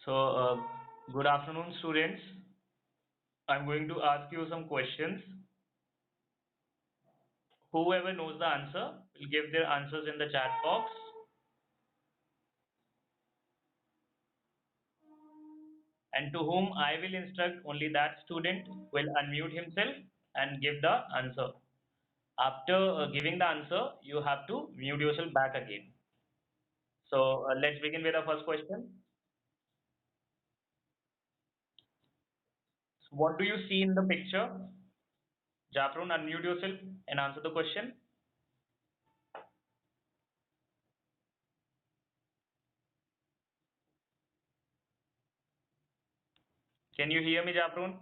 Good afternoon, students. I'm going to ask you some questions. Whoever knows the answer will give their answers in the chat box. And to whom I will instruct, only that student will unmute himself and give the answer. After giving the answer, you have to mute yourself back again. Let's begin with the first question. So what do you see in the picture? Jafrun, unmute yourself and answer the question. Can you hear me, Jafrun?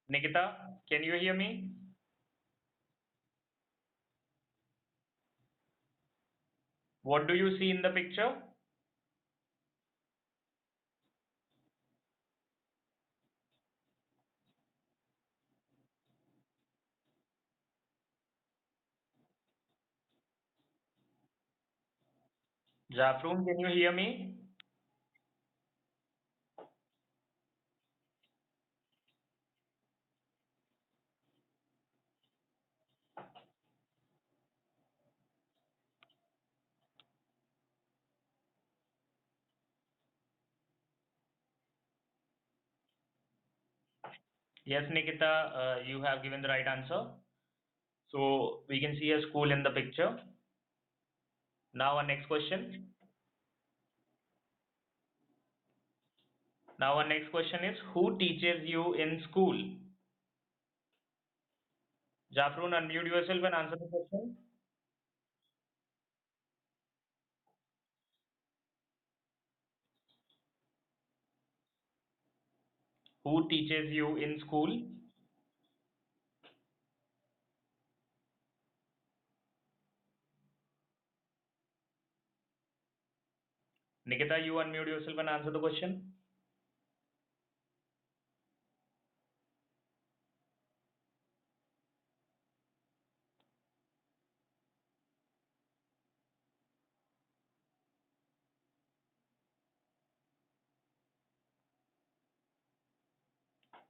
Nikita, can you hear me? What do you see in the picture? Jafrun, can you hear me? Yes, Nikita, you have given the right answer. So we can see a school in the picture. Now our next question. Now our next question is, who teaches you in school? Jafrun, unmute yourself and answer the question. Who teaches you in school? Nikita, you unmute yourself and answer the question.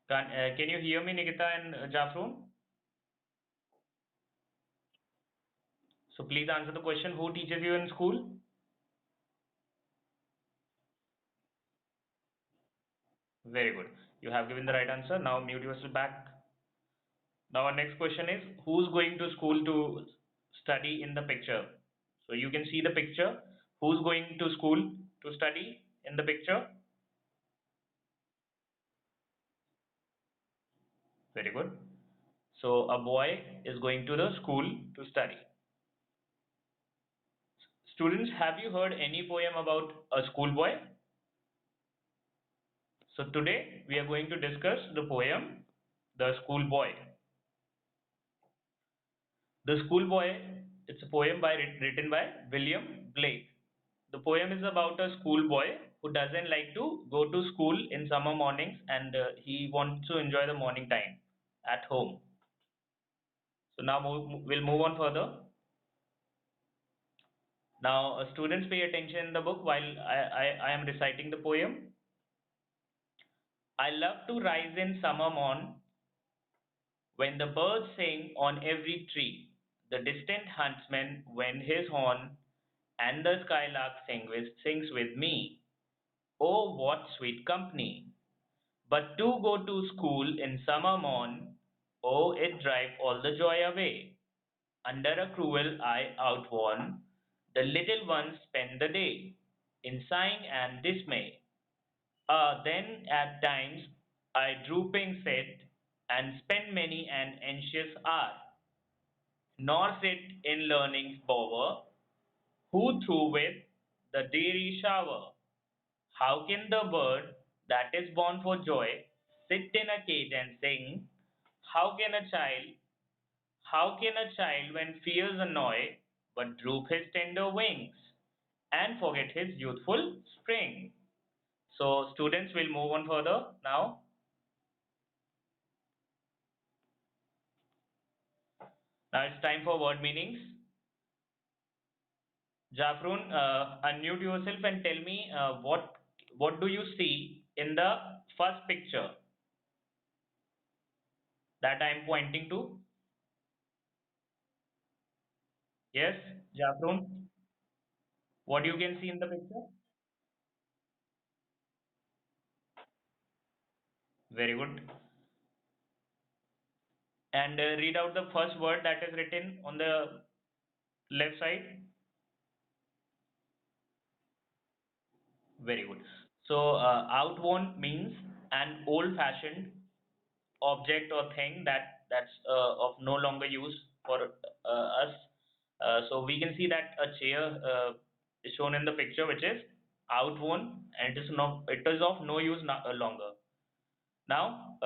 Can you hear me, Nikita and Jafrun? So please answer the question. Who teaches you in school? Very good. You have given the right answer. Now mute yourself back. Now our next question is, who's going to school to study in the picture? So you can see the picture. Who's going to school to study in the picture? Very good. So a boy is going to the school to study. Students, have you heard any poem about a schoolboy? So today we are going to discuss the poem The Schoolboy. The Schoolboy, it's a poem written by William Blake. The poem is about a schoolboy who doesn't like to go to school in summer mornings and he wants to enjoy the morning time at home. So now we'll move on further. Now, students, pay attention in the book while I am reciting the poem. I love to rise in summer morn when the birds sing on every tree. The distant huntsman wind his horn and the skylark sings with me. Oh, what sweet company! But to go to school in summer morn, oh, it drive all the joy away. Under a cruel eye outworn, the little ones spend the day in sighing and dismay. Then at times I drooping sit and spend many an anxious hour, nor sit in learning's bower, who through with the deary shower. How can the bird that is born for joy sit in a cage and sing? How can a child, how can a child when fears annoy, but droop his tender wings and forget his youthful spring? So students will move on further now. Now it's time for word meanings. Jafrun, unmute yourself and tell me what do you see in the first picture that I am pointing to? Yes, Jafrun, what you can see in the picture? Very good. And read out the first word that is written on the left side. Very good. So, outworn means an old-fashioned object or thing that's of no longer use for us. So we can see that a chair is shown in the picture, which is outworn, and it is of no use longer. Now,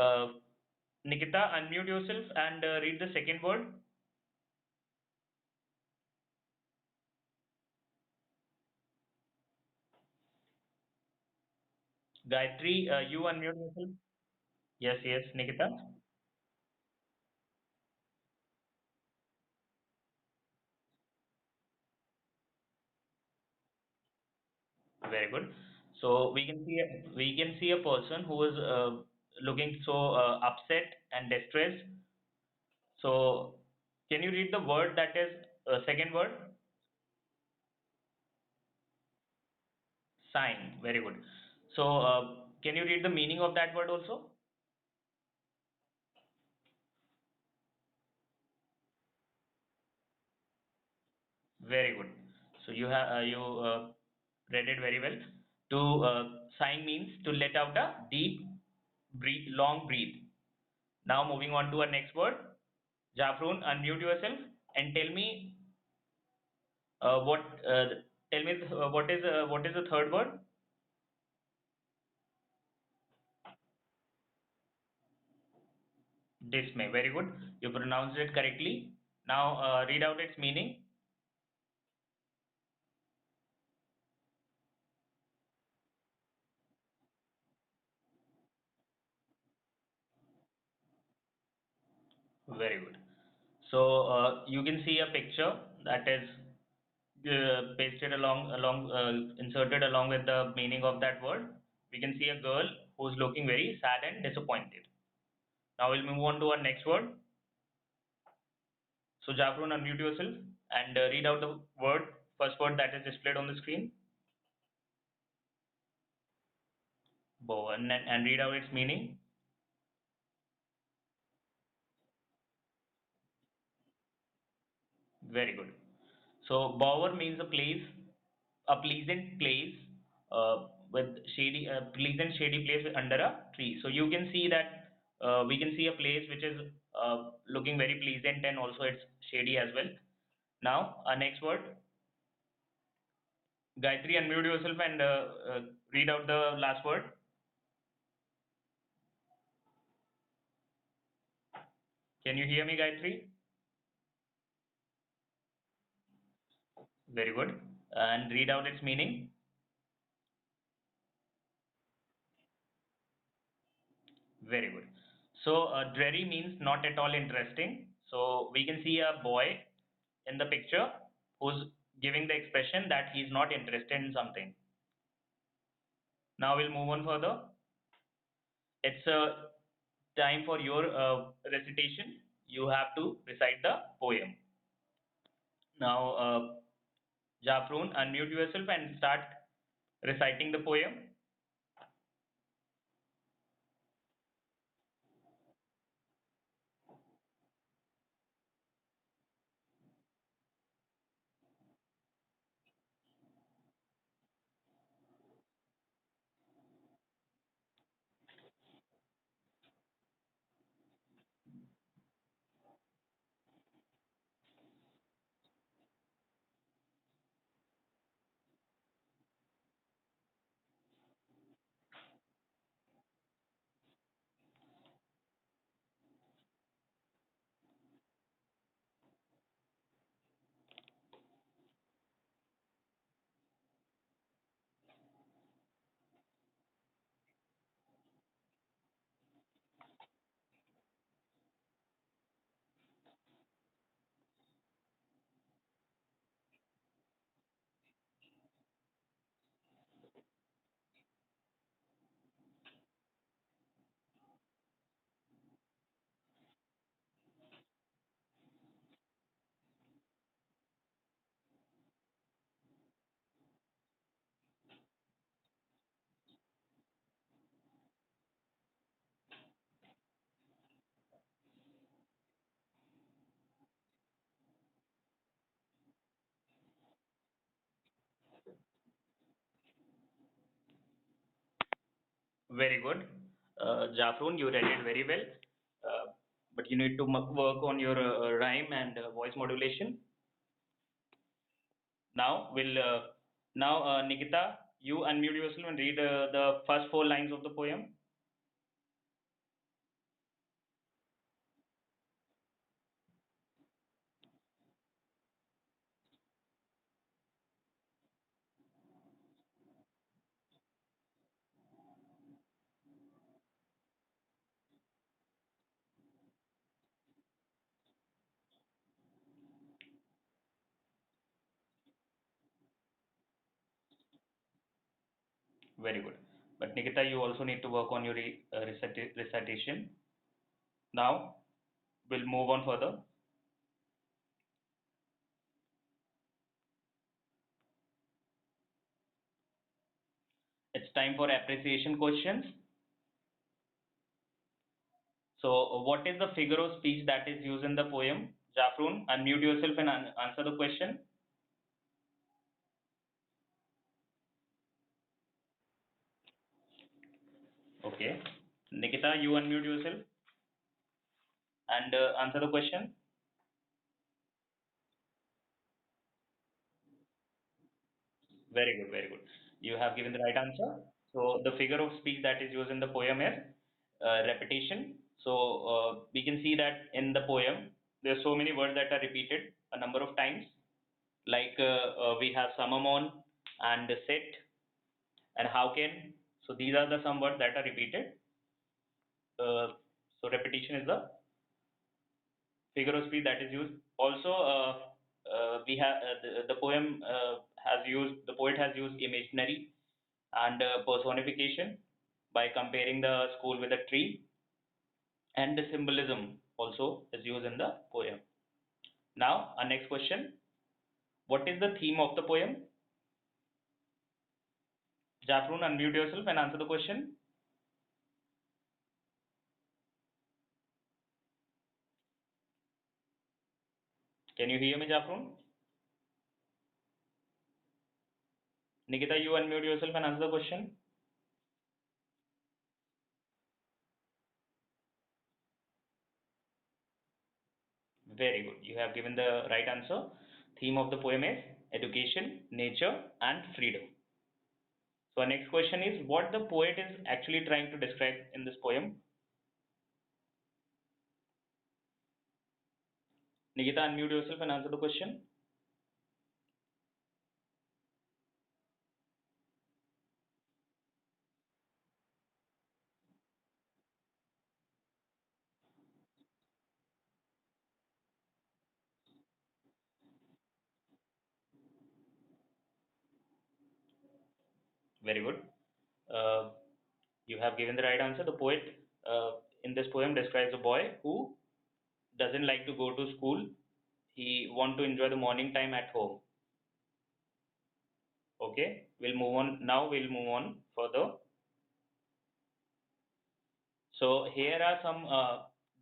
Nikita, unmute yourself and read the second word. Gayatri, you unmute yourself. Yes, yes, Nikita. Very good. So we can see a person who is looking so upset and distressed. So can you read the word that is second word? Sign. Very good. So can you read the meaning of that word also? Very good. So you read it very well. To sign means to let out a deep breathe, long breath. Now moving on to our next word. Jafrun, unmute yourself and tell me what tell me what is the third word? Dismay. Very good. You pronounced it correctly. Now read out its meaning. Very good. So you can see a picture that is pasted inserted along with the meaning of that word. We can see a girl who's looking very sad and disappointed. Now we'll move on to our next word. So Jafrun, unmute yourself and read out the first word that is displayed on the screen. Bow, and read out its meaning. Very good. So bower means a pleasant place pleasant shady place under a tree. So you can see that we can see a place which is looking very pleasant and also it's shady as well. Now, our next word, Gayatri, unmute yourself and read out the last word. Can you hear me, Gayatri? Very good. And read out its meaning. Very good. So, dreary means not at all interesting. So, we can see a boy in the picture who's giving the expression that he's not interested in something. Now, we'll move on further. It's time for your recitation. You have to recite the poem. Now, Jafrun, unmute yourself and start reciting the poem. Very good. Jafrun, you read it very well. But you need to work on your rhyme and voice modulation. Now, Nikita, you unmute yourself and read the first four lines of the poem. Very good. But Nikita, you also need to work on your recitation. Now, we'll move on further. It's time for appreciation questions. So, what is the figure of speech that is used in the poem? Jafrun, unmute yourself and answer the question. Okay. Nikita, you unmute yourself and answer the question. Very good, very good. You have given the right answer. So the figure of speech that is used in the poem is repetition. So we can see that in the poem there are so many words that are repeated a number of times. Like we have samamon and sit and how can. So these are the some words that are repeated. So repetition is the figure of speech that is used. Also, we have the poem has used the poet has used imaginary and personification by comparing the school with a tree, and the symbolism also is used in the poem. Now, our next question: what is the theme of the poem? Jafrun, unmute yourself and answer the question. Can you hear me, Jafrun? Nikita, you unmute yourself and answer the question. Very good. You have given the right answer. Theme of the poem is education, nature, and freedom. So our next question is what the poet is actually trying to describe in this poem. Nikita, unmute yourself and answer the question. Very good. Uh, you have given the right answer. The poet in this poem describes a boy who doesn't like to go to school. He want to enjoy the morning time at home. Okay, we'll move on. Now we'll move on further. So here are some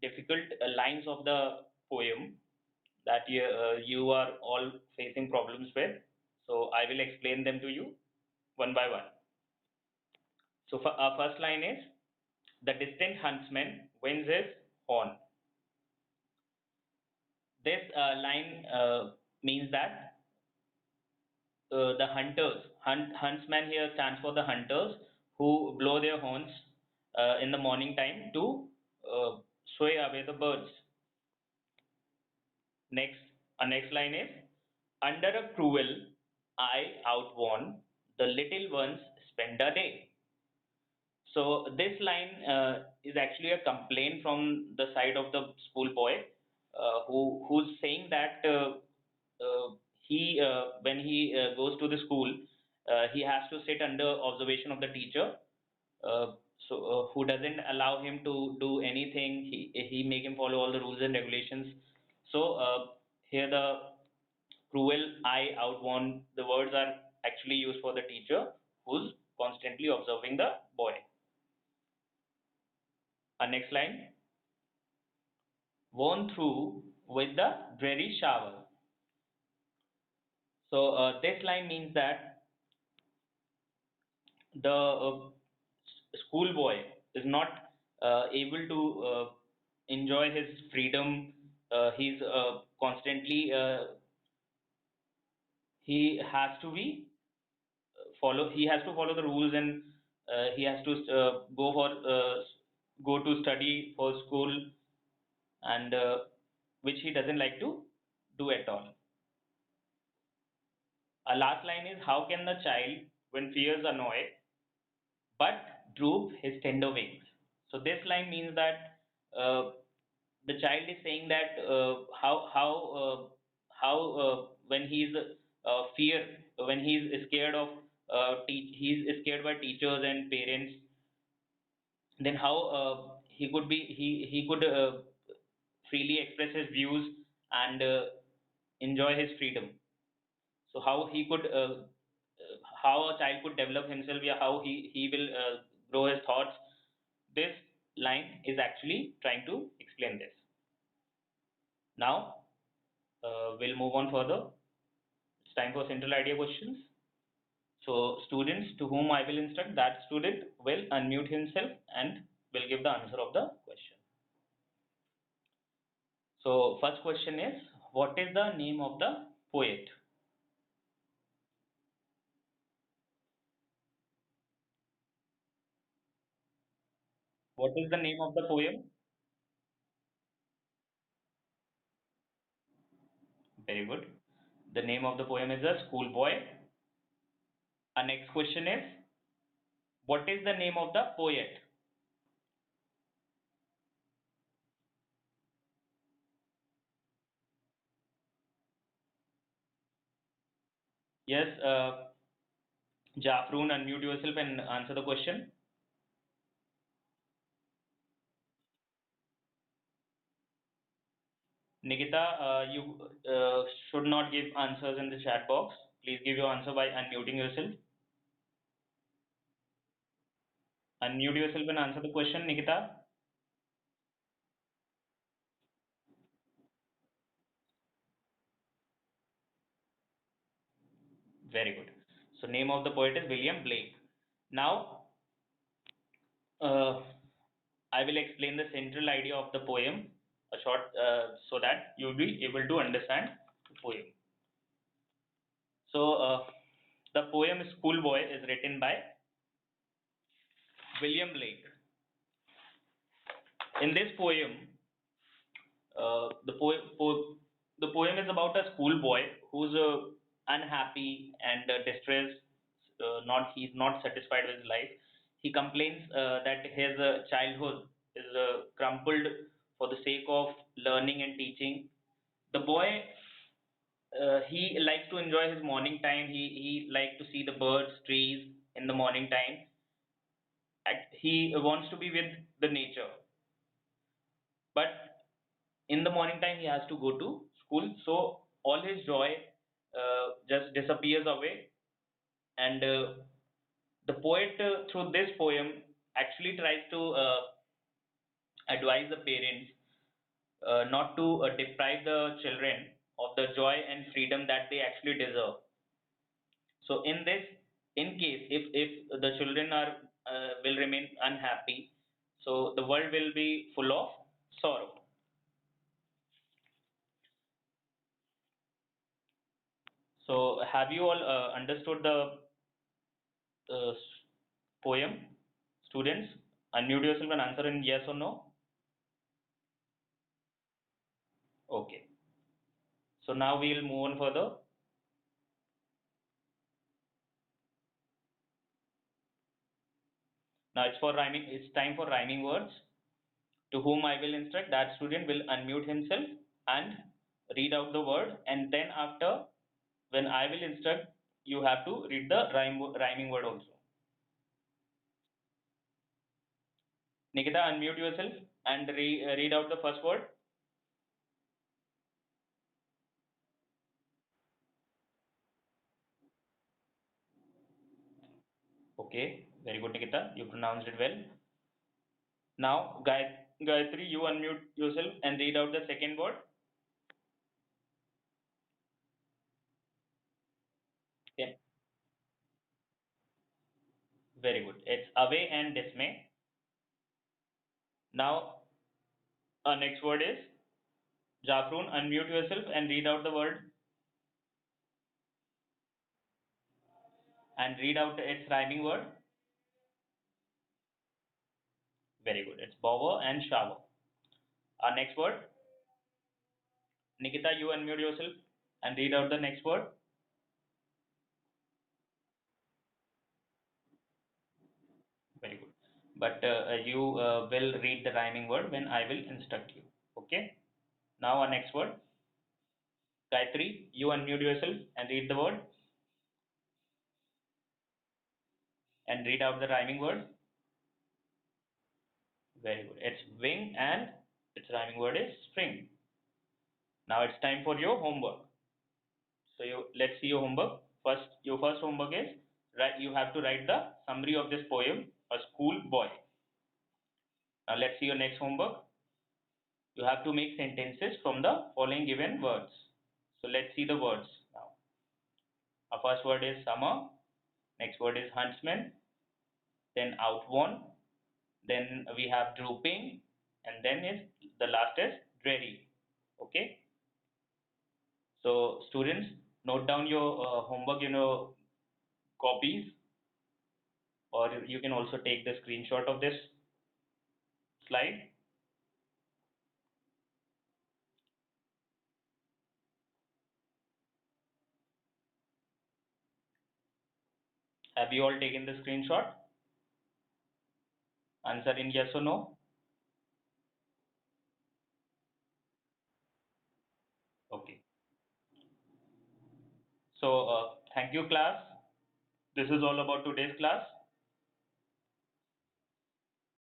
difficult lines of the poem that you are all facing problems with. So I will explain them to you one by one. So for our first line is the distant huntsman winds his horn. This line means that the huntsman here stands for the hunters who blow their horns in the morning time to sway away the birds. Next, our next line is under a cruel eye outworn, the little ones spend a day. So this line is actually a complaint from the side of the school boy, who's saying that he when he goes to the school, he has to sit under observation of the teacher, who doesn't allow him to do anything. He make him follow all the rules and regulations. So here the cruel eye outworn. The words are actually used for the teacher who's constantly observing the boy. Our next line, worn through with the dreary shower. So this line means that the schoolboy is not able to enjoy his freedom. He's constantly he has to be follow. He has to follow the rules, and he has to go to study for school, and which he doesn't like to do at all. Our last line is, how can the child, when fears annoy, but droop his tender wings? So this line means that the child is saying that how when he's fear when he's scared of he's scared by teachers and parents, then how he could freely express his views and enjoy his freedom. So how a child could develop himself, yeah, how he will grow his thoughts. This line is actually trying to explain this. Now we'll move on further. It's time for central idea questions. So students to whom I will instruct, that student will unmute himself and will give the answer of the question. So first question is, what is the name of the poet? What is the name of the poem? Very good. The name of the poem is a schoolboy. Our next question is, what is the name of the poet? Yes, Jafroon, unmute yourself and answer the question. Nikita, you should not give answers in the chat box. Please give your answer by unmuting yourself. Unmute yourself and answer the question, Nikita. Very good. So, name of the poet is William Blake. Now, uh, I will explain the central idea of the poem, a short, so that you will be able to understand the poem. So, the poem Schoolboy is written by William Blake. In this poem, the poem is about a schoolboy who's unhappy and distressed. Not He's not satisfied with his life. He complains that his childhood is crumpled for the sake of learning and teaching. The boy, he likes to enjoy his morning time. He likes to see the birds, trees in the morning time. He wants to be with the nature, but in the morning time he has to go to school, so all his joy just disappears away. And the poet, through this poem, actually tries to advise the parents not to deprive the children of the joy and freedom that they actually deserve. So in this, in case if the children are will remain unhappy, so the world will be full of sorrow. So have you all understood the uh, poem? Students, unmute yourself and answer in yes or no. Okay. So now we'll move on further. Now it's for rhyming. It's time for rhyming words. To whom I will instruct, that student will unmute himself and read out the word. And then after, when I will instruct, you have to read the rhyming word also. Nikita, unmute yourself and read out the first word. Okay, very good, Nikita. You pronounced it well. Now, Gayatri, you unmute yourself and read out the second word. Okay, Very good. It's away and dismay. Now, our next word is Jafroon. Unmute yourself and read out the word and read out its rhyming word. Very good. It's bower and shower. Our next word, Nikita, you unmute yourself and read out the next word. Very good. But you will read the rhyming word when I will instruct you. Okay. Now our next word, Gayatri, you unmute yourself and read the word and read out the rhyming word. Very good. It's wing and its rhyming word is spring. Now it's time for your homework. So let's see your homework. First, your first homework is you have to write the summary of this poem, A School Boy. Now let's see your next homework. You have to make sentences from the following given words. So let's see the words now. Our first word is summer, next word is huntsman, then outworn, then we have drooping, and then is the last is dreary. Okay. So students, note down your homework, copies, or you can also take the screenshot of this slide. Have you all taken the screenshot? Answer in yes or no. Okay. So thank you class. This is all about today's class.